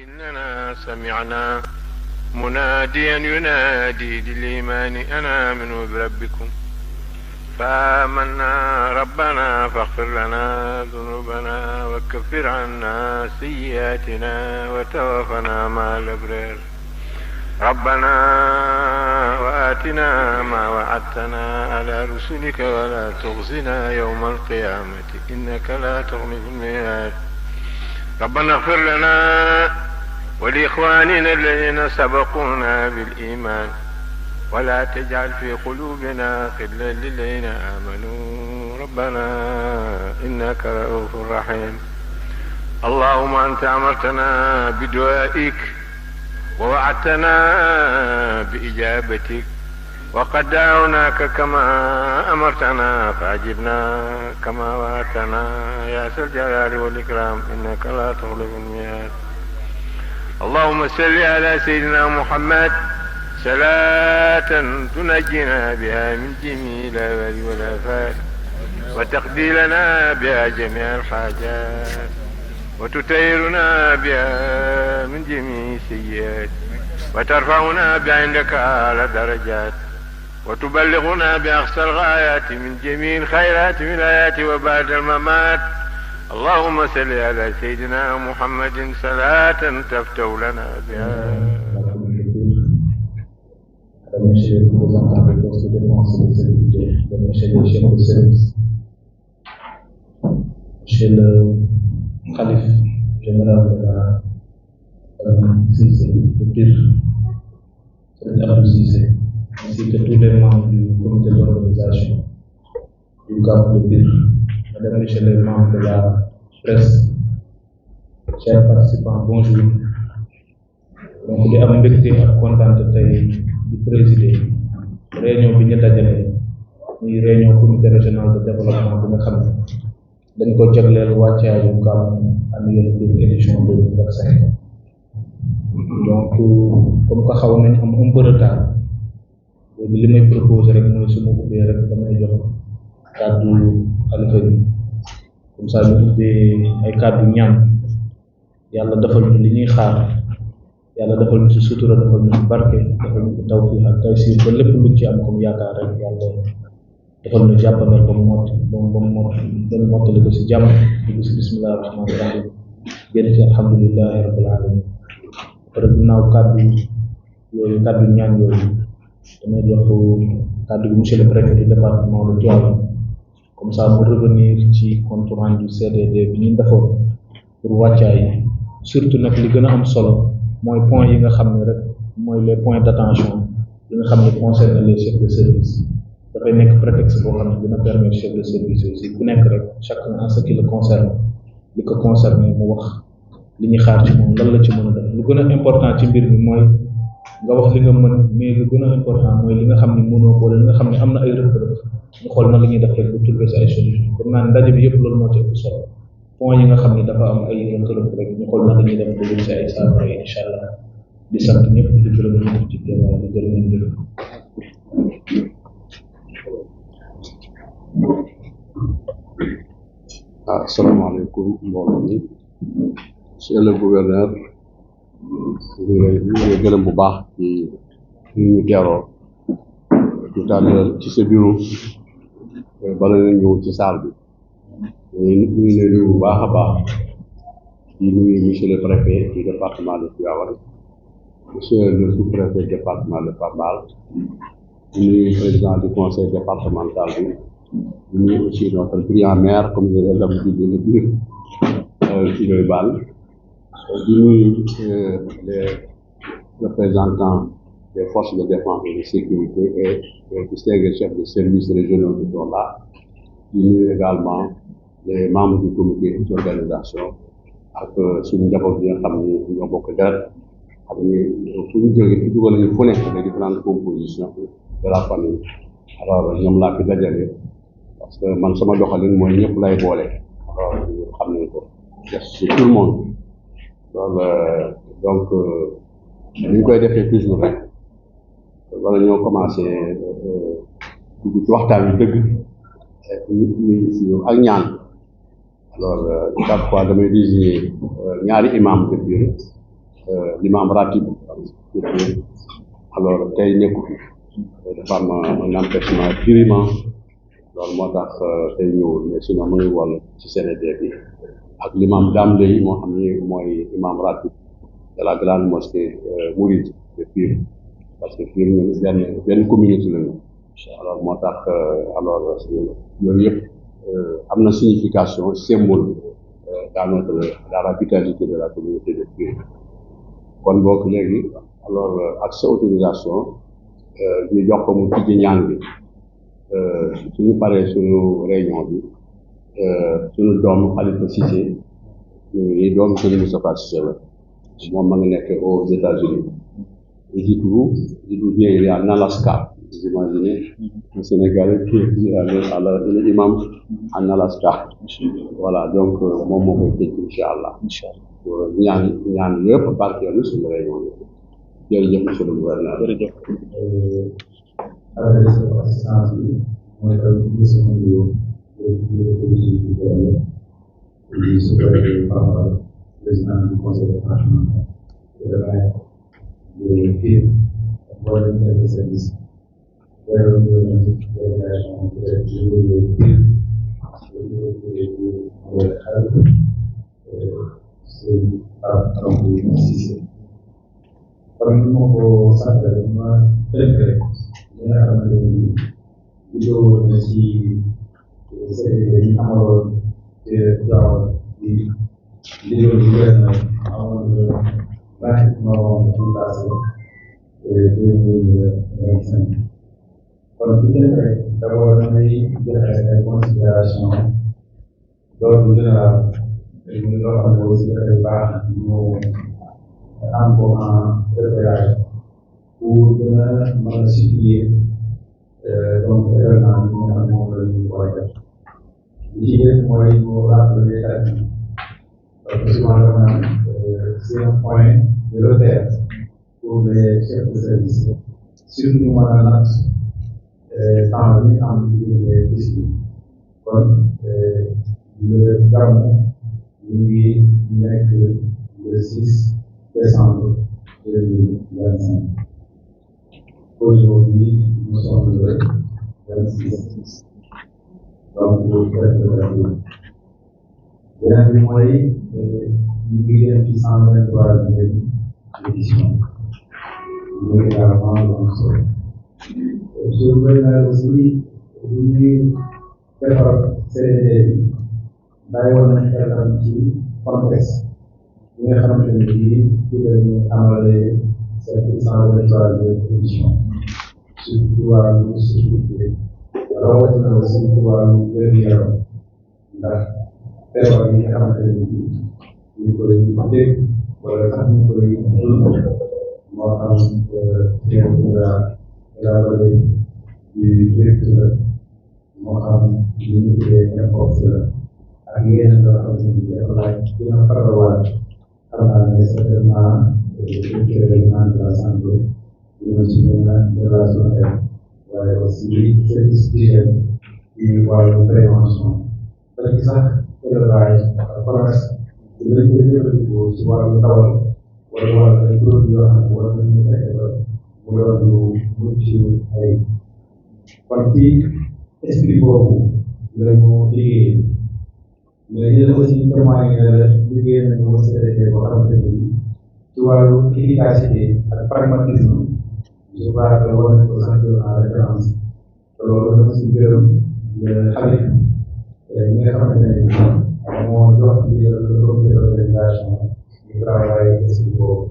إننا سمعنا مناديا ينادي للإيمان أن آمنوا بربكم فآمنا ربنا فاغفر لنا ذنوبنا وكفر عنا سيئاتنا وتوفنا مع الأبرار ربنا وآتنا ما وعدتنا على رسلك ولا تخزنا يوم القيامة إنك لا تخلف الميعاد ربنا اغفر لنا ولإخواننا الذين سبقونا بالإيمان ولا تجعل في قلوبنا غلا للذين آمنوا ربنا إنك رؤوف رحيم اللهم أنت أمرتنا بدعائك ووعدتنا بإجابتك وقد دعوناك كما أمرتنا فأجبنا كما وعدتنا يا ذا الجلال والإكرام إنك لا تخلف الميعاد اللهم صل على سيدنا محمد صلاة تنجينا بها من جميع الأهوال والآفات وتقضي لنا بها جميع الحاجات وتطهرنا بها من جميع السيئات وترفعنا بعندك أعلى درجات وتبلغنا بأقصى الغايات من جميع الخيرات من الآيات وبعد الممات اللهم صل على سيدنا محمد صلاة تفتح لنا بها. Monsieur le représentant des forces de défense et de sécurité, monsieur le chef de service, monsieur le calife général de la Cissé, le Pire, Serigne Abdou Cissé, ainsi que tous les membres du comité d'organisation du Gàmmu de Pire, mesdames et messieurs les membres de la presse, chers participants, bonjour. Donc di am mbégte ak kontaan tey di présider réunion bi ñu dajale muy réunion comité régional de développement bi nga xam ne dañ ko jagleel wàccaayu Gàmmu annuel bi édition 2025. donc comme que xaw nañ am un peu retard léegi li may proposer rek mooy su ma ubbee rek damay jox kàddu xalifa bi comme ça ñu ubbee ay kàddu ñaan yàlla defal ñu li ñuy xaar yàlla defal ñu ci sutura defal ñu ci barke defal ñu ci tawfiq ak taysir ba lépp luñ ci am comme yaakaar rek yàlla defal ñu jàppandal ba mu mottali ko ci jàmm dugg ci bismillahi rahmaani rahim génn ci alhamdulillahi rabbil alamin pare ginnaaw kàddu ñaan yooyu damay jox kàddu bi monsieur le préfet du département de Tivaouane comme ça mu revenir ci compte rendu CDD bi ñu defoon pour wàccaay surtout nag li gën a am solo mooy point yi nga xam ne rek mooy les points d'attention yi nga xam ne concerne les chefs de service dafay nekk prétexte boo xam ne dina permettre chef de service aussi ku nekk rek chacun en ce qui le concerne li ko concerné mu wax li ñuy xaar ci moom lan la ci mën a def lu gën a important ci mbir mi mooy nga wax li nga mën mais lu gën a important mooy li nga xam ne mënoo ko wala li nga xam ne am na ay rëkk-rëkk ñu xool na la ñuy def rek bu trouver si ay solution comme naa ndaje bi yëpp loolu moo ci ëpp solo point yi nga xam ne dafa am ay rëkk-rëkk rek ñu xool na la ñuy def ba si ay saafara yi incha allah di sant ñëpp di gërëm ñëpp ci teewaay di gërëm ñëpp. Asalaamaaleykum mbooloo mi monsieur le gouverneur ñu ngi gërëm bu baax ci ñu teeroo tout à l'heure ci sa bureau bala nga ñëw ci salle bi ñu ngi lay nuyu bu baax a baax di nuyu monsieur le préfet du département de Tivaouane monsieur le sous-préfet du département de Pambal di nuyu président du conseil départemental bi di nuyu aussi notre brillant maire comme je l'ai l'habitude de le dire ci Ndoye Bane di nuyu les représentants des forces de défense et de sécurité et les distingués chefs de services régionaux qui sont là di nuyu également les membres du comité d'organisation ak suñu njaboot yi nga xam ni ñoo bokk deret xam ni fu ñu jógee dugal nañu fu nekk les différentes compositions de la famille alors ñoom laa fi dajale parce que man sama doxalin mooy ñëpp lay boole alors ñu xam nañ ko c'est tout le monde loolu donc ni ñu koy defee toujours rek wala ñoo commencé dugg ci waxtaan wi dëgg ak ñaan alors chaque fois damay désigner ñaari imam de biir l'imam ratib alors tey nekku fi dafa am un empêchement purement loolu moo tax tey ñëwul mais sinon mu ngi wol ci CND bi ak l'imam Dame Leye moo xam ni mooy imam ratib de la grande mosquée mouride de Pire parce que Pire ñun benn communauté lañu alors moo tax alors yooyu yëpp am na signification symbole dans la vitalité de la communauté de Pire kon boog léegi alors ak sa autorisation ñu jox ko mu tijji ñaan bi suñu paree suñu réunion bi suñu doom Khalifa Cissé ñu ngi doom suñu Moustapha Cissé la moom ma ngi nekk aux États-Unis jiitu bien il y a en Alaska vous imaginez un Sénégalais qui est le imam en Alaska voilà donc moom moo koy tëj incha allah ñaan yëpp barkeelu suñu réunion bi jërëjëf monsieur le gouverneur jërëjëf assistance bi mooy tamit sama nuyoo di sous-préfet Pambal président du conseil départemental de la de Pire ak mboolem chef de service weeru délégation de Pire sëñ Abdou Cissé kon ni ma ko sant rek ma tënk rek li nga xamante ni juddoo na ci CDD yi amaloon te Diaw di liggéey bu bëri na amoon na 28 novembre passé 2025 kon bu njëkk rek d'abord damay joxe ay considération d'ordre général ñu loo xam ne aussi dafay baax ñu am ko en repérage pour gën a mën a situer donc événement bi nga xam ne moom la ñu war a def li ci gën mooy ñu rappeler date bi parce que souvent dama naan c'est un point de repère pour les chefs de service surtout ñu mën a natt temps bi am diggante bis bi kon le gàmmu ñu ngi nekk le 6 décembre 2025. Aujourd'hui, nous sommes le 26. Donc, le fête de la ville. Bien que moi, nous vivons qui 123e édition. Nous également, donc, je voudrais aussi vous faire ces bàyyi woon nañu xel ci congrès yi nga xamante ne bii ci la ñu amalee cette 123e édition surtout wàllu sécurité rawatina aussi ci wàllu wér-gu-yaram ndax feebar yi nga xamante ne bii ñu koy dégg wala sax ñu koy dund moo xam la vallée du Rift la moo xam li ñu tuddee importe la ak yeneen yoo xamante ni dafa laaj dina faralawaat xam naa ne certainement directeur régional de la santé dina ci mën a relationné waaye aussi service d'hygiène ci wàllu prévention ba ci sax élevage ak commerce dinañ koy jëfandikoo ci wàllu tawal wala wàllu ay produits yoo xam ne war nañu fexe ba mu doon lu mucc ay kon ci esprit boobu lañu liggéey mais yéen aussi témoigné liggéey nañu ko CDD boo xamante ni ci wàllu efficacité ak pragmatisme je crois que war nañu ko sax en référence te loolu dama si gërëm xalif ñi nga xamante ne moo jox le comité d'organisation du travail esprit boobu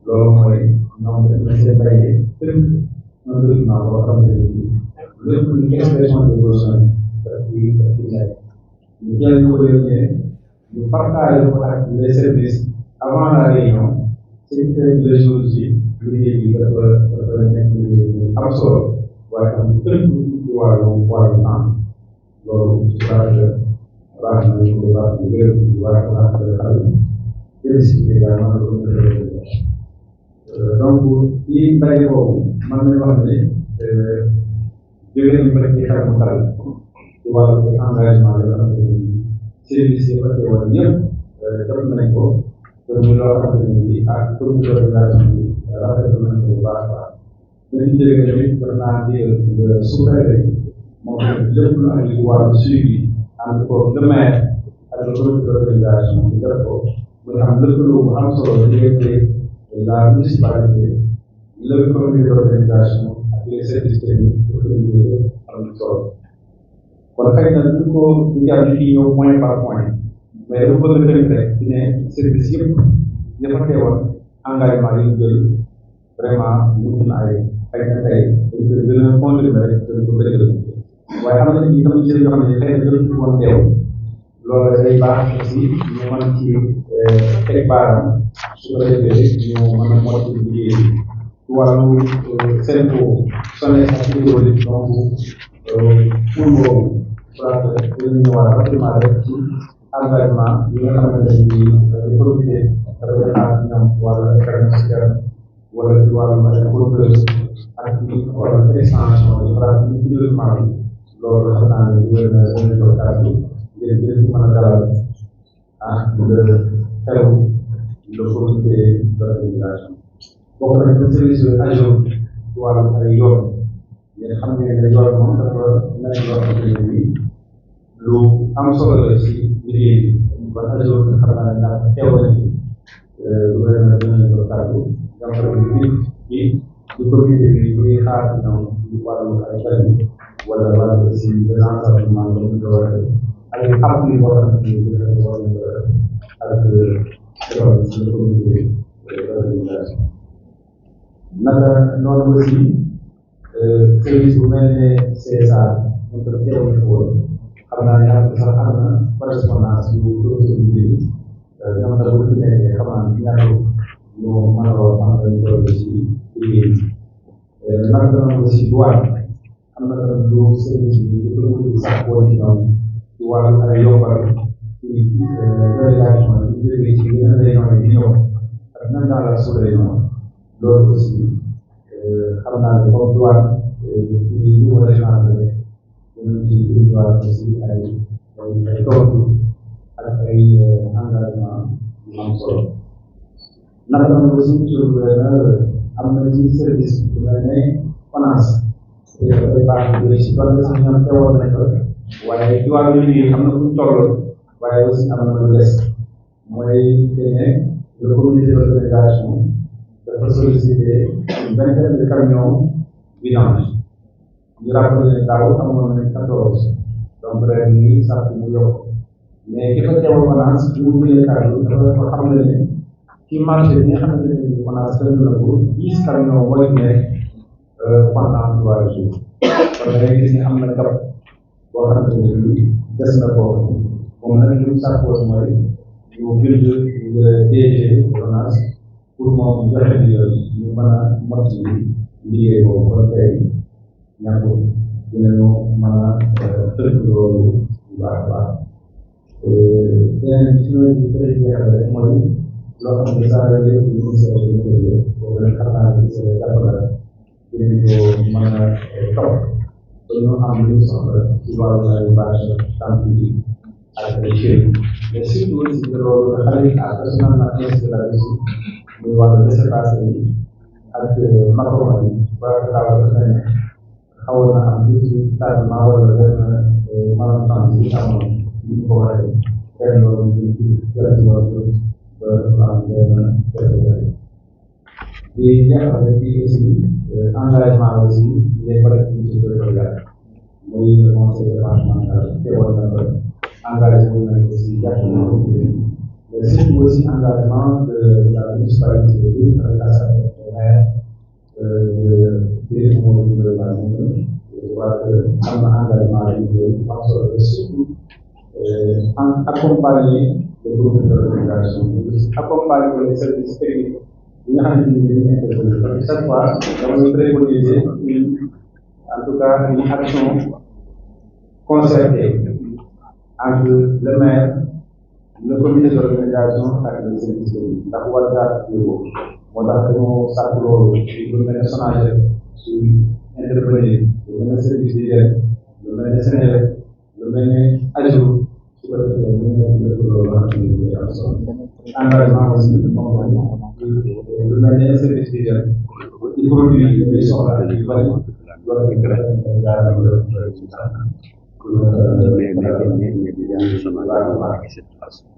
loolu mooy ñoom def na seen daje tënk un document boo xamante ne lépp lu expression de besoin daf ci nekk ñu jël ko yónnee ñu partagé ko ak les services avant la réunion c'est que les jours yi liggéey bi dafa nekk liggéey bu am solo waaye am tënk ci wàllu temps loolu je crois que baax na ñu ko baax ñu gërëm waaye baax na xel félicité également donc ci ndaje boobu mën nañu wax ne jóge nañu fa ci xel mu dal ci wàllu engagement yoo xamante ne service yi fa teewoon yëpp def nañ ko te te muy loo xamante ne bii ak comité d'organisation bi rafetlu nañ ko bu baax a baax. dañu jógee tamit def naa digal sous-préfet moom tamit lépp lu aju ci wàllu suivi ànd ko le maire ak le comité d'organisation bi def ko muy am lëkkaloo bu am solo diggante la municipalité le comité d'organisation ak les services techniques pour que liggéey am solo kon xëy na du ko du jar fii ñëw point par point mais dafa bëgg a tënk rek ci ne service yëpp dafa teewoon engagement yi ñu jël vraiment mucc na ay xëy na tey dañ ko gën a confirmer rek dañ ko dëggal waaye am na ci tam ci yoo xam ne xëy na gën woon teew loolu day baax aussi ñu mën ci teg baaraam su ko defee ñu mën a motti liggéey ci wàllu seen sonné ak hydraulique donc pour boobu soit dinañu ñëwaat rapidement rek ci engagement yi nga xamante ne bii dañuy profité dafa xaar ñoom wala école wala ci wàllu contrôle ak ci wàllu extension de pratique ci développement bi loolu xam naa ne gouverneur moom la jox kàddu ngir gën ci mën a dalal le xew le comité d'organisation bokk nañ ko service yu ajo ci wàllu ay yoon yéen xam ngeen ne yoon moom dafa nekk loo xamante ne bii lu am solo la ci liggéey bi kon ajo xam naa ne naa teew nañ ci gouverneur dinañ jox kàddu di comité bi ñuy xaar ñoom ci wàllu ay benn wala wala aussi désenclavement ba ñu doon ay appui boo xamante ni ñu ngi war a ak ci le comité d'organisation naka noonu aussi service bu mel ne CSA moom tamit teewul ko woon xam naa ne sax am na correspondance yu comité bi ñoom tamit bu ñu nekkee xam naa ñaata ñu mën a wax am nañu toll ci liggéey naka noonu aussi douane am na tamit lu service bi lu sax boo ci ñoom ci wàllu ay yombal ci délégation yi ñu jógee ci yeneen région yi di ñëw ak même dans la sous-région loolu aussi xam naa ne comme douane ci niveau régional la nekk dinañ ci indiwaat aussi ay tontu ak ay engagement yu am solo naka noonu aussi monsieur le gouverneur am na ci service bu mel ne finance dafay baax di si doon sax ñoom teewoon nañ ko waaye ci wàllu liggéey am na fu ñu toll waaye aussi am na lu des mooy que ne le comité d'organisation dafa sollicité une vingtaine de camions vidange ñu rappelé ne daaw amoon nañ 14 donc ren nii sax mu yokk mais ki fa teewal finance bi mu jëlee kàddu dafa xam ne ci marché bi nga xamante ne bii finance tënk na ko 10 camions mooy nekk pendant 3 jours kon da ngay gis ne am na garab boo xamante ne bii des na ko moom nag li mu sàkkoon mooy ñu bind DG finance pour moom joxe ndigal ñu mën a mottali liggéey boobu kon tey ñàkk dinañu mën a tënk loolu bu baax a baax beneen ci ñoom ñu koy jeexal rek mooy loo xam ne saa yoo yëpp ministère bi ñu koy yëpp boobu nag xam naa ne c'est jàppale dinañ ko mën a topp ba ñu am lu ñu soxla ci wàllu ay bâche tant bi ak ay chaînes mais surtout aussi que loolu xale yi ak personnellement installé aussi muy wàllu laissez-passer yi ak macaroni yi ba daaw dafa ne xawoon na am tuuti tardement wala benn malentendu bi amoon ñu ko waxee kenn loolu ñu ci jëlee ci wàllu ba am benn jafe-jafe di jeexal ci aussi engagement aussi les collectivités territoriales muy le conseil départemental teewoon na ko engagé wu nañ aussi jàpp na ko mais surtout aussi engagement de la municipalité bi avec la maire de je crois que am na engagement yu am solo surtout accompagner le groupe d'organisation accompagner les services techniques yi nga xam ne dañuy intervenir parce que chaque fois damay préconiser en tout cas une action concertée entre le maire le comité d'organisation ak les services techniques ndax war ngaa yóbbu moo tax dañoo sàkk loolu lu mel ne SONAGED suy intervenir lu mel ne service d'hygiène lu mel ne Sénélec lu mel ne AGEROUTE su ko defee ñu ngi leen di def loolu nga xam ne am solo engagement aussi lu mel ne service d'hygiène ci produit yi ñuy soxla yu bari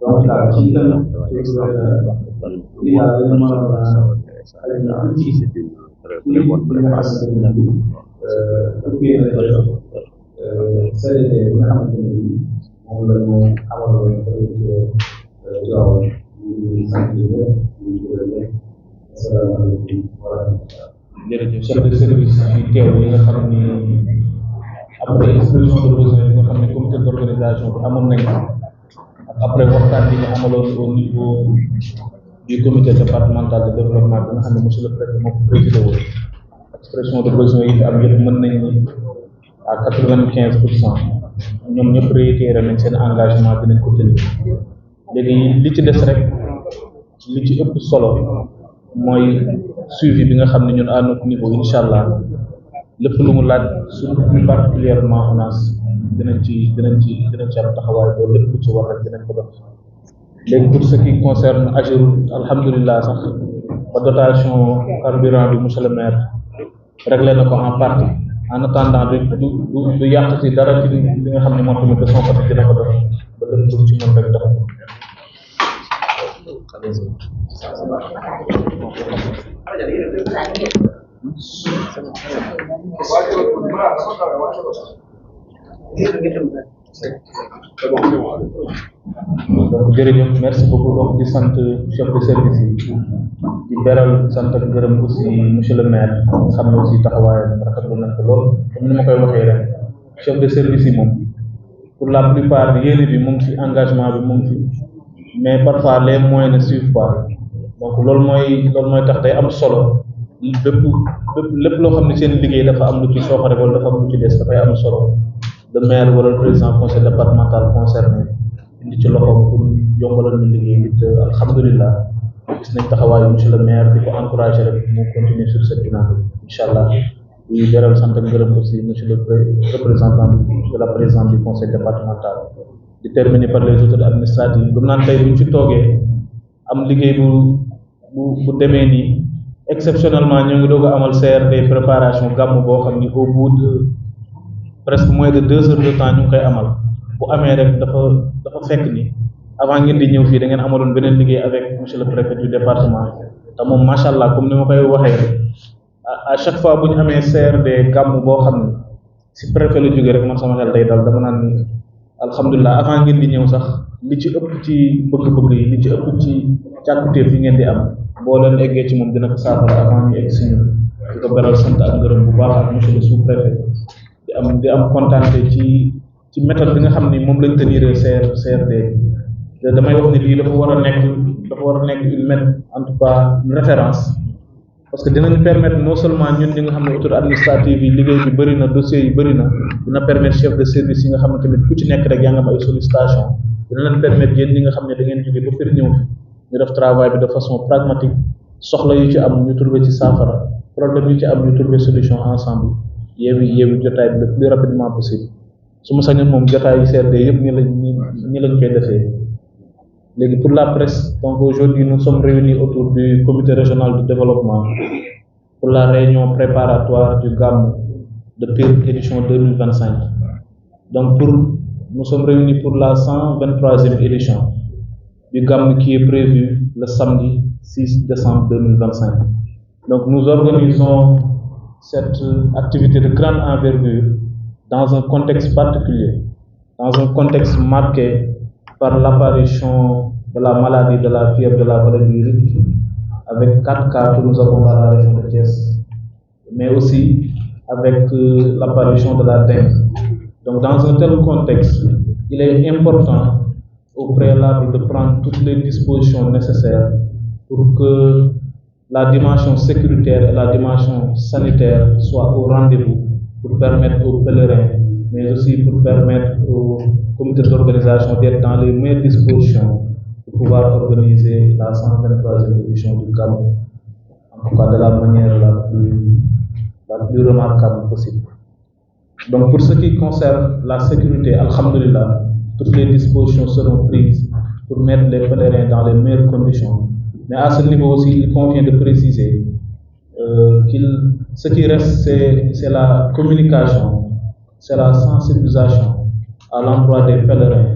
donc daal ci tënk lii daal dañu mën a xale ñu tuuti ci li nga xamante ne bii occupé na CDD bi nga xamante ne bii moom la ñu amaloon Diaw ñu sant ñëpp ñu gërëm ñëpp asalaamaaleykum wa rahmatulah. jërëjëf chef de service yi teew yi nga xam ni après expression de besoin bi nga xam ne comité d'organisation bi amoon nañ ak après waxtaan bi nga amaloon au niveau du comité départemental de développement bi nga xam ne monsieur le préfet moo ko présidé woon expression de besoin yi fi am yëpp mën nañ ni à 95% ñoom ñëpp réitéré nañ seen engagement dinañ ko tenir léegi li ci des rek li ci ëpp solo mooy suivi bi nga xam ne ñun à notre niveau incha allah lépp lu mu laaj surtout plus particulièrement ONAS dinañ ci am taxawaay boobu lépp lu ci war rek dinañ ko def léegi pour ce qui concerne Ageroute alhamdulilah sax ba dotation carburant bi monsieur le maire réglé na ko en partie en attendant du yàq ci dara ci li nga xam ne moom tamit de son côté dina ko def ba lépp lu ci mën rek def donc jërëjëf merci beaucoup donc di sant chef de service yi di beral sant ak gërëm aussi monsieur le maire nga xam ne aussi taxawaayam rafetlu nañ ko lool comme ni ma koy waxee rek chef de service yi moom pour la plupart yéene bi moom fi engagement bi moom fi mais parfois les moyens ne suivent pas donc loolu mooy tax day am solo lépp loo xam ne seen liggéey dafa am lu ci sooxare wala dafa am lu ci des dafay am solo le maire wala le président conseil départemental concerné indi ci loxoom pour yombalal ñu liggéey bi te alhamdulilah gis nañ taxawaayu monsieur le maire di ko encouragé rek mu continuer sur cette dynamique incha allah di beral sant ak ngërëm aussi monsieur le représentant de la présidente du conseil départemental di terminer par les autorités administratives gëm naan tey buñ ci toogee am liggéey bu demee nii exceptionnellement ñoo ngi doog a amal CRD préparation gàmm boo xam ni au bout de presque moins de 2 heures de temps ñu ngi koy amal bu amee rek dafa fekk ni avant ngeen di ñëw fii da ngeen amaloon beneen liggéey avec monsieur le préfet du département te moom macha allah comme ni ma koy waxee à chaque fois bu ñu amee CRD gàmm boo xam ni si préfet la jógee rek man sama xel day dal dama naan ni alhamdulilah avant ngeen di ñëw sax li ci ëpp ci bëgg-bëgg yi li ci ëpp ci càkkutéef yi ngeen di am boo leen eggee ci moom dina ko saafara avant ñu egg si ñun di ko beral sant ak ngërëm bu baax ak monsieur le sous-préfet di am kontaante ci méthode bi nga xam ni moom lañ tenir CRD te damay wax ni lii dafa war a nekk une méthode en tout cas une référence parce que dinañu permettre non seulement ñun ñi nga xam ne autorité administrative yi liggéey bi bëri na dossiers yi bëri na dina permettre chef de service yi nga xam ne tamit ku ci nekk rek yaa nga am ay sollicitation dina leen permettre yéen ñi nga xam ne da ngeen jóge ba fir ñëw fi ñu def travail bi de façon pragmatique soxla yu ci am ñu trouver ci saafara problème yu ci am ñu trouver solution ensemble yeewi jotaay bi le plus rapidement possible su ma sañoon moom jotaay yi CRD yëpp ñi lañ koy defee léegi pour la presse donc aujourd'hui nous sommes réunis autour du comité régional de développement pour la réunion préparatoire du Gamou de Pire édition 2025 donc nous sommes réunis pour la 123e édition du Gamou qui est prévu le samedi 6 décembre 2025 donc nous organisons cette activité de grande envergure dans un contexte particulier, dans un contexte marqué par l'apparition de la maladie de la fièvre de la vallée du Rift, avec 4 cas que nous avons dans la région de Thiès, mais aussi avec l'apparition de la dengue. Donc dans un tel contexte, il est important au préalable de prendre toutes les dispositions nécessaires pour que la dimension sécuritaire et la dimension sanitaire soient au rendez-vous pour permettre aux pèlerins, mais aussi pour permettre au comité d'organisation d'être dans les meilleures dispositions pour pouvoir organiser la 123e édition du Gamou, en tout cas de la manière la plus remarquable possible. Donc pour ce qui concerne la sécurité, alhamdulillah, toutes les dispositions seront prises pour mettre les pèlerins dans les meilleures conditions. Mais à ce niveau aussi, il convient de préciser ce qui reste, c'est la communication, c'est la sensibilisation à l'endroit des pèlerins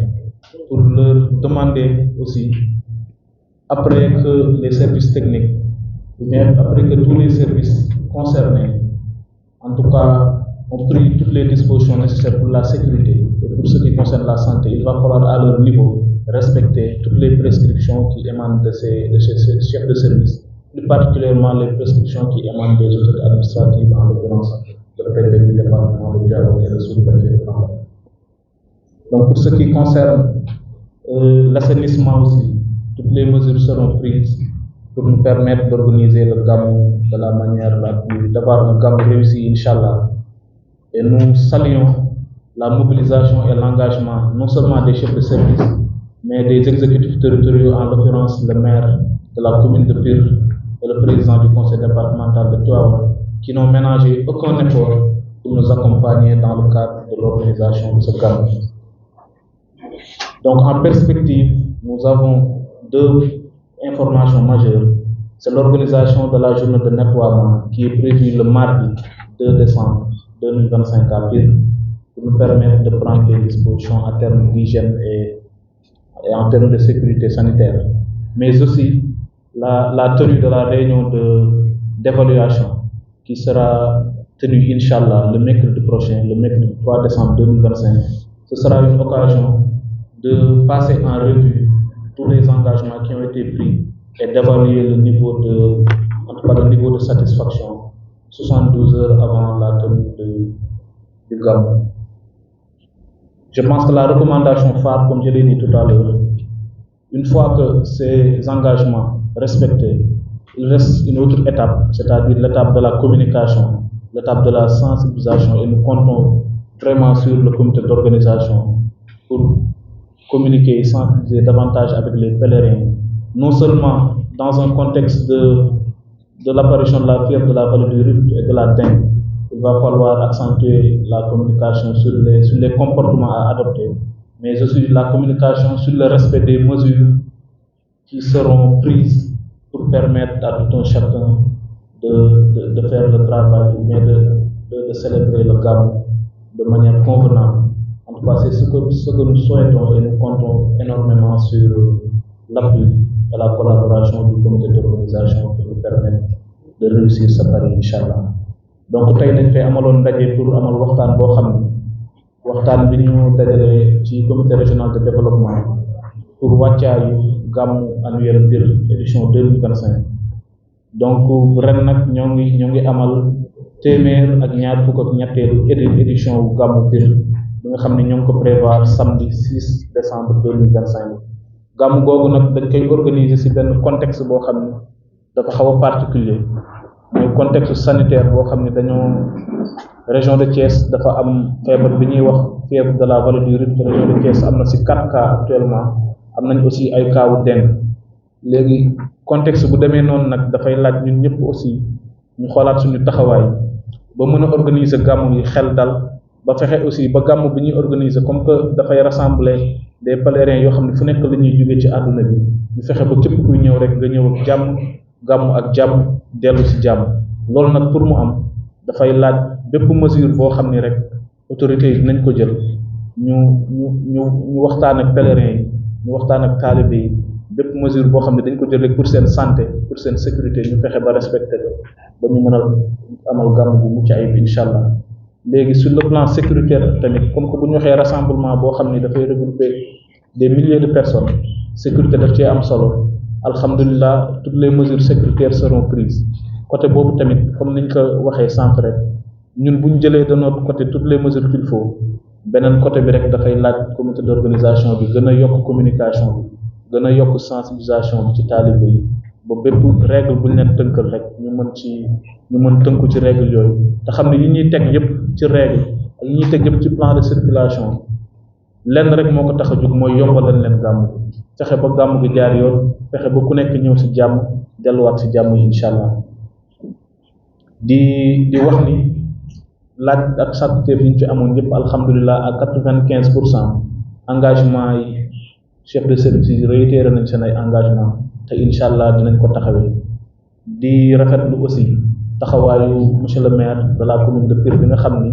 pour leur demander aussi, après que les services techniques, ou bien après que tous les services concernés, en tout cas, ont pris toutes les dispositions nécessaires pour la sécurité et pour ce qui concerne la santé, il va falloir à leur niveau respecter toutes les prescriptions qui émanent de ces chefs de service, plus particulièrement les prescriptions qui émanent des autorités administratives, en l'occurrence le préfet du département de Dialogue et le sous-préfet de Bambey. Donc pour ce qui concerne l'assainissement aussi, toutes les mesures seront prises pour nous permettre d'organiser le Gamou de la manière la plus, d'avoir un Gamou réussi, Inch'Allah. Et nous saluons la mobilisation et l'engagement non seulement des chefs de service, mais des exécutifs territoriaux, en l'occurrence le maire de la commune de Pire et le président du conseil départemental de Tivaouane, qui n'ont ménagé aucun effort pour nous accompagner dans le cadre de l'organisation de ce Gamou. Donc en perspective, nous avons deux informations majeures. C'est l'organisation de la journée de nettoiement qui est prévue le mardi 2 décembre 2025 à Pire, pour nous permettre de prendre des dispositions en termes d'hygiène et en termes de sécurité sanitaire. Mais aussi la tenue de la réunion d'évaluation qui sera tenue, Inch'Allah, le mercredi prochain, le mercredi 3 décembre 2025. Ce sera une occasion de passer en revue tous les engagements qui ont été pris et d'évaluer le niveau de satisfaction 72 heures avant la tenue du Gamou. Je pense que la recommandation phare, comme je l'ai dit tout à l'heure, une fois que ces engagements respectés, il reste une autre étape, c'est-à-dire l'étape de la communication, l'étape de la sensibilisation, et nous comptons vraiment sur le comité d'organisation pour communiquer et sensibiliser davantage avec les pèlerins, non seulement dans un contexte de l'apparition de la fièvre de la vallée du Rift et de la dengue. Il va falloir accentuer la communication sur les comportements à adopter, mais aussi la communication sur le respect des mesures qui seront prises pour permettre à tout un chacun de faire le travail, mais de célébrer le Gamou de manière convenable. En tout cas, c'est ce que nous souhaitons, et nous comptons énormément sur l'appui et la collaboration du comité d'organisation pour nous permettre de réussir ce pari, Inch'Allah. Donc tey dañ fay amaloon ndaje pour amal waxtaan boo xam ne waxtaan bi ñu dajale ci comité régional de développement pour wàccaayu Gamou annuel Pire édition 2025. donc ren nag ñoo ngi amal téeméer ak ñaar fukk ak ñetteelu édition wu Gamou Pire bi nga xam ne ñoo ngi ko prévoir samedi 6 décembre 2025. Gamou googu nag dañ koy organiser ci benn contexte boo xam ne dafa xaw a particulier, mooy contexte sanitaire boo xam ne dañoo région de Thiès dafa am feebar bi ñuy wax fièvre de la vallée du Rift. Région de Thiès am na ci 4 cas actuellement, am nañ aussi ay cas wu dengue. léegi contexte bu demee noonu nag dafay laaj ñun ñëpp aussi ñu xoolaat suñu taxawaay ba mën a organiser Gamou yi xel dal, ba fexe aussi ba Gamou bi ñuy organiser comme que dafay rassembler des pèlerins yoo xam ne fu nekk la ñuy jógee ci àdduna bi, ñu fexe ba képp kuy ñëw rek nga ñëw ak jàmm, Gamou ak jàmm, dellu ci jàmm. loolu nag pour mu am dafay laaj bépp mesure boo xam ni rek autorités yi dinañ ko jël, ñu waxtaan ak pèlerins yi, ñu waxtaan ak talibé yi. bépp mesure boo xam ne dañ ko jël rek pour seen santé, pour seen sécurité, ñu fexe ba respecté ko ba ñu mën a amal Gamou bu mucc ayib, Inch'Allah. léegi sur le plan sécuritaire tamit, comme que bu ñu waxee rassemblement boo xam ni dafay regrouper des milliers de personnes, sécurité daf cee am solo. Alhamdulillah, toutes les mesures sécuritaires seront prises. Côté boobu tamit comme niñ ko waxee sànq rek, ñun bu ñu jëlee de notre côté toutes les mesures qu'il faut, beneen côté bi rek dafay laaj comité d'organisation bi gën a yokk communication bi, gën a yokk sensibilisation bi ci taalibe yi, ba bépp règle bu ñu leen tënkal rek ñu mën tënku ci règle yooyu, te xam ne yi ñuy teg yëpp ci règle ak yi ñuy teg yëpp ci plan de circulation, lenn rek moo ko tax a jóg mooy yombalal leen Gamou, fexe ba Gamou gi jaar yoon, fexe ba ku nekk ñëw ci jàmm, delluwaat ci jàmm yi, Inch'Allah. di wax ni laaj ak sàkkuteef yi ñu ci amoon yëpp alhamdulilah à 95% engagement yi chef de service yi réitéré nañ seen ay engagement te incha allah dinañ ko taxawee di rafetlu aussi taxawaayu monsieur le maire de la commune de Pire bi nga xam ni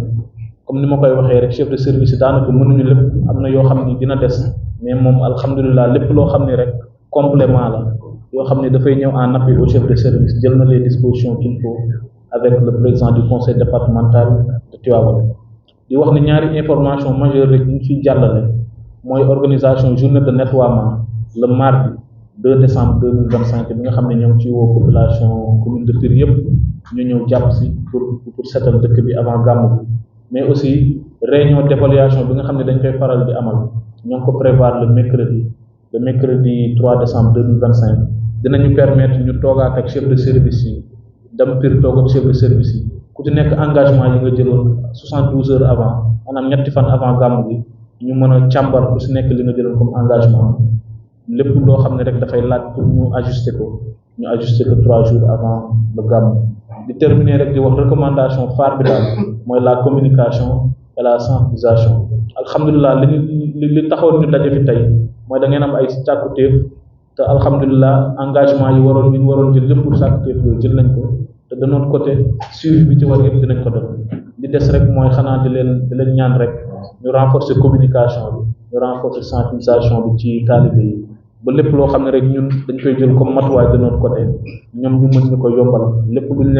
comme ni ma koy waxee rek chef de service yi daanaka mënuñu lépp am na yoo xam ni dina des mais moom alhamdulilah lépp loo xam ni rek complément la yoo xam ni dafay ñëw en appui au chef de service jël na les dispositions qu'il faut avec le président du conseil départemental de Tivaouane di wax ni ñaari information majeure rek ñu fiy jàllale mooy organisation journée de nettoiement le mardi 2 décembre 2025 bi nga xam ne ñoom ci woo population commune de Pire yëpp ñu ñëw jàpp si pour setal dëkk bi avant gàmmu bi mais aussi réunion d'évaluation bi nga xam ne dañ koy faral di amal ñoo ngi ko prévoir le mercredi 3 décembre 2025 dinañu permettre ñu toogaat ak chef de service yi dem Pire toog ak chef de service yi ku ci nekk engagement yi nga jëloon 72 heures avant maanaam ñetti fan avant gàmmu bi ñu mën a càmbar ku si nekk li nga jëloon comme engagement lépp loo xam ne rek dafay laaj pour ñu ajuster ko 3 jours avant le gàmmu di terminer rek di wax recommandation phare bi daal mooy la communication et la sensibilisation alhamdulilah li taxoon ñu daje fi tey mooy da ngeen am ay càkkutéef te alhamdulilah engagement yi ñu waroon jël lépp pour càkkutéef yooyu jël nañ ko te de notre côté suivi bi ci war yëpp dinañ ko def li des rek mooy xanaa di leen ñaan rek ñu renforcer communication bi ñu renforcer sensibilisation bi ci taalibe yi ba lépp loo xam ne rek ñun dañ koy jël comme matuwaay de notre côté ñoom ñu mën ñu ko yombal lépp luñ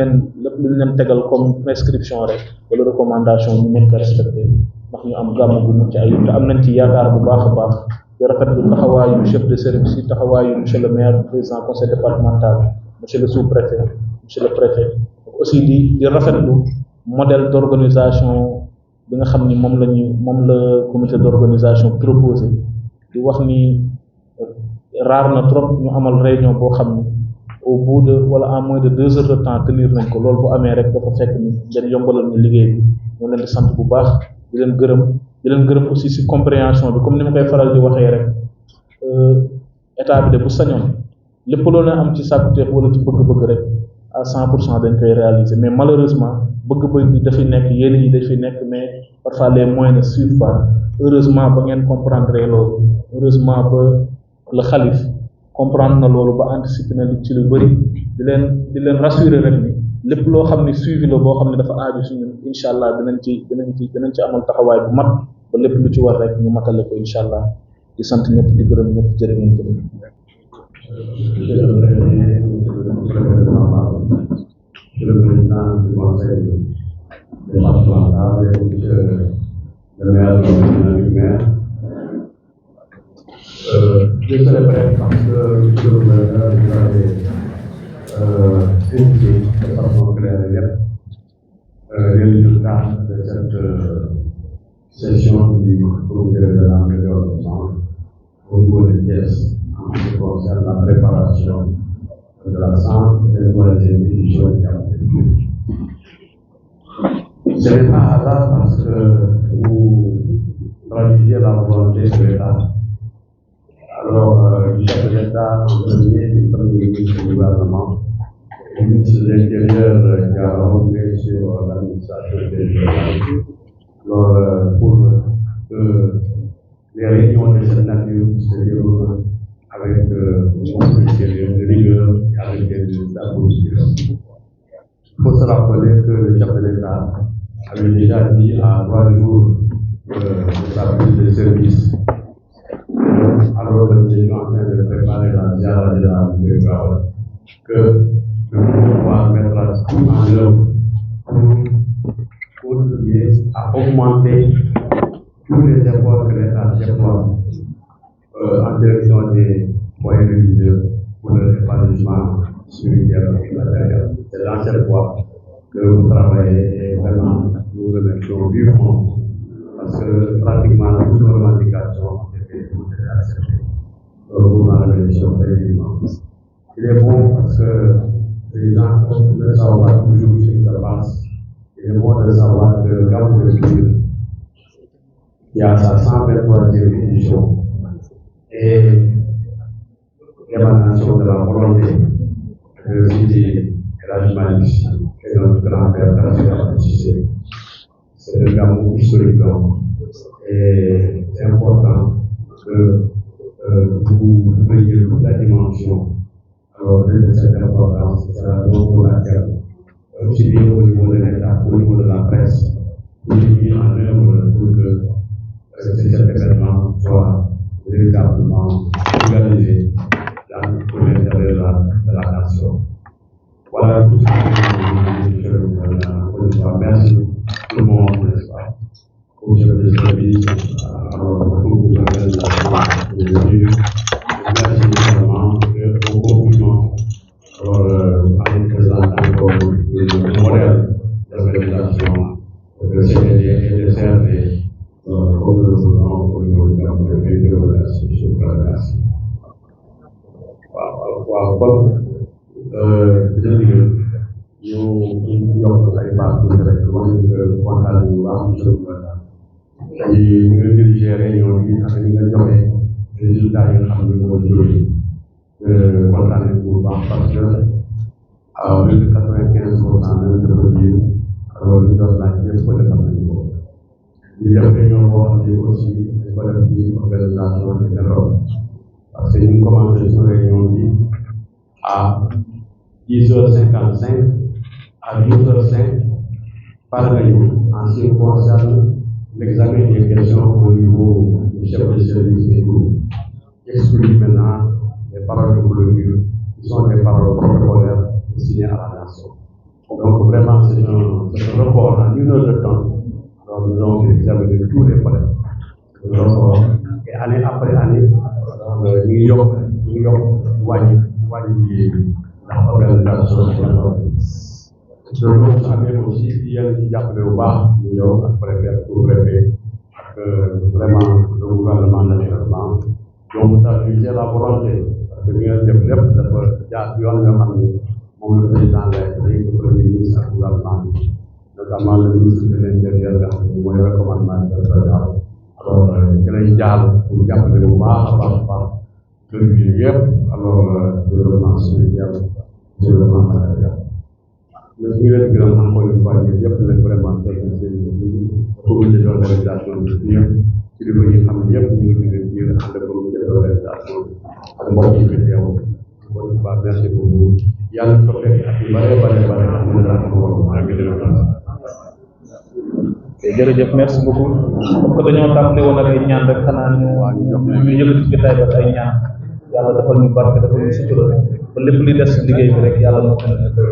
leen tegal comme prescription rek wala recommandation ñu mën ko respecté ndax ñu am gàmm bu mucc ayib te am nañ ci yaakaar bu baax a baax di rafetlu taxawaayu chef de service yi taxawaayu monsieur le maire président conseil départemental monsieur le sous-préfet monsieur le préfet aussi di rafetlu modèle d'organisation bi nga xam ni moom la comité d'organisation proposé di wax ni rare na trop ñu amal réunion boo xam ni au bout de wala en moins de 2 heures de temps tenir nañ ko loolu bu amee rek dafa fekk ni dañ yombalal ñu liggéey bi ñoo leen di sant bu baax di leen gërëm aussi ci compréhension bi comme ni ma koy faral di waxee rek état bi de bu sañoon lépp loo leen am ci sàkkuteef wala ci bëgg-bëgg rek à 100% dañ koy réaliser mais malheureusement bëgg-bëgg bi dafay nekk yéen yi dafay nekk mais parfois les moyens ne suivent pas heureusement ba ngeen comprendre loolu heureusement ba le xalif comprendre na loolu ba anticiper na li ci lu bëri di leen rassurer rek ni lépp loo xam ne suivi la boo xam ne dafa aaju si ñun incha allah dinañ ci amal taxawaay bu mat ba lépp lu ci war rek ñu matale ko incha allah di sant ñëpp di gërëm ñëpp jërë ngeen jëf. Monsieur le président du conseil départemental et monsieur le maire du maire. Je serai bref parce que monsieur le gouverneur vous avez indiqué de façon claire et nette les résultats de cette session du comité de l'environnement au niveau des pièces en ce qui concerne la préparation de la centre des troisième édition du Cap. Ce n'est pas hasard parce que vous traduisez la volonté de l'État. Alors, du chef de l'État en premier, du premier ministre du gouvernement, le ministre de l'Intérieur qui a remonté sur l'administration territoriale. Alors, pour que les réunions de cette nature se déroulent avec de rigueur et avec des résultats positifs. Il faut se rappeler que le chef de l'État avait déjà dit à 3 jours de sa prise de service, alors que nous étions en train de préparer la ziara de la Bégaouane, que nous devons pouvoir mettre en œuvre pour contribuer à augmenter tous les efforts que l'État déploie en direction des moyens religieux pour le épanouissement spirituel et matériel. C'est dans cette voie que vous travaillez et vraiment nous remercions vivement parce que pratiquement toutes nos revendications ont été acceptées. Donc vous m'en remercions très vivement. Il est bon parce que les gens ne savent pas toujours ce qui se passe. Il est bon de savoir que Cap de Pire, qui a sa 123e édition, et l'émanation de la volonté de Sidi El Malick et notre grand-père Kassim Cissé. C'est un gamou historique donc, et c'est important que vous voyez la dimension de cette importance, donc pour laquelle, aussi bien au niveau de l'État, au niveau de la presse, vous avez mis en œuvre pour que cet événement soit véritablement organisé pour l'intérêt de la nation. Voilà tout ce que je veux dire. Merci tout le monde, n'est-ce pas? Au chef de service, alors, pour l'organisation de venir. Merci également au compliment à nos présidents du modèle d'organisation de CDD et de CRD, comme le voulons pour le pays de relation sur la nation. Waaw kon jërëjëf ñu yokk ay baax tuuti rek wax nga kontaan nañu baax monsieur le président tey ñu nga dirigé réunion bi ak ñu nga joxe résultat yi nga xam ne moo jógee kontaan nañu bu baax parce que plus de 95% de notre biir alors ñu doon laaj yëpp ko defal nañu ko ñu def réunion boo xam ne aussi dañ ko def ci organisation bi parce que ñu commencé sur réunion bi à 10h55 à 12h05 par réunion en ce qui concerne l'examen des questions au niveau du chef de service et tout. J'explique maintenant les paroles de clôture qui sont des paroles protocolaires signées à la nation. Donc vraiment c'est un rapport en 1 heure de temps. Alors nous avons examiné tous les problèmes. Et année après année, ñu ngi yokk wàññi ndax organisation bi loolu su amee aussi yéen ci jàppale bu baax ñu ñëw ak préfet sous-préfet ak vraiment le gouvernement naturellement donc utiliser la volonté parce que ñu ngeen def lépp dafa jaar yoon nga xam ni moom le président lay ko premier ministre ak gouvernement bi notamment le ministre de l'intérieur nga xam ne mooy recommandement du président alors ci lay jaar pour jàppale bu baax a baax kër gi yëpp alors développement spirituel développement matériel mais ñu leen gërëm encore une fois ñun yëpp lañ vraiment fekk seen comité d'organisation bi yëpp ci li yi xam ne yëpp ñu ngi ci biir ànd ak comité d'organisation ak mbokk yi fi teew encore une fois merci beaucoup yàlla ko fekk ak yu bare am na dara ko war ak jërëjëf merci beaucoup comme que dañoo tàmbali woon ak ay ñaan rek xanaa ñu yëkkati jotaay ba ay ñaan yàlla defal ñu barke defal ñu sutura ba lépp li des liggéey bi rek yàlla moo ko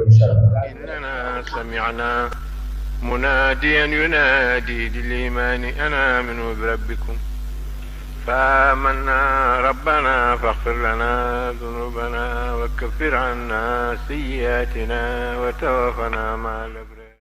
incha allah. إننا سمعنا مناديا ينادي للإيمان أن آمنوا بربكم فآمنا ربنا فاغفر لنا ذنوبنا وكفر عنا سيئاتنا وتوفنا مع الأبرار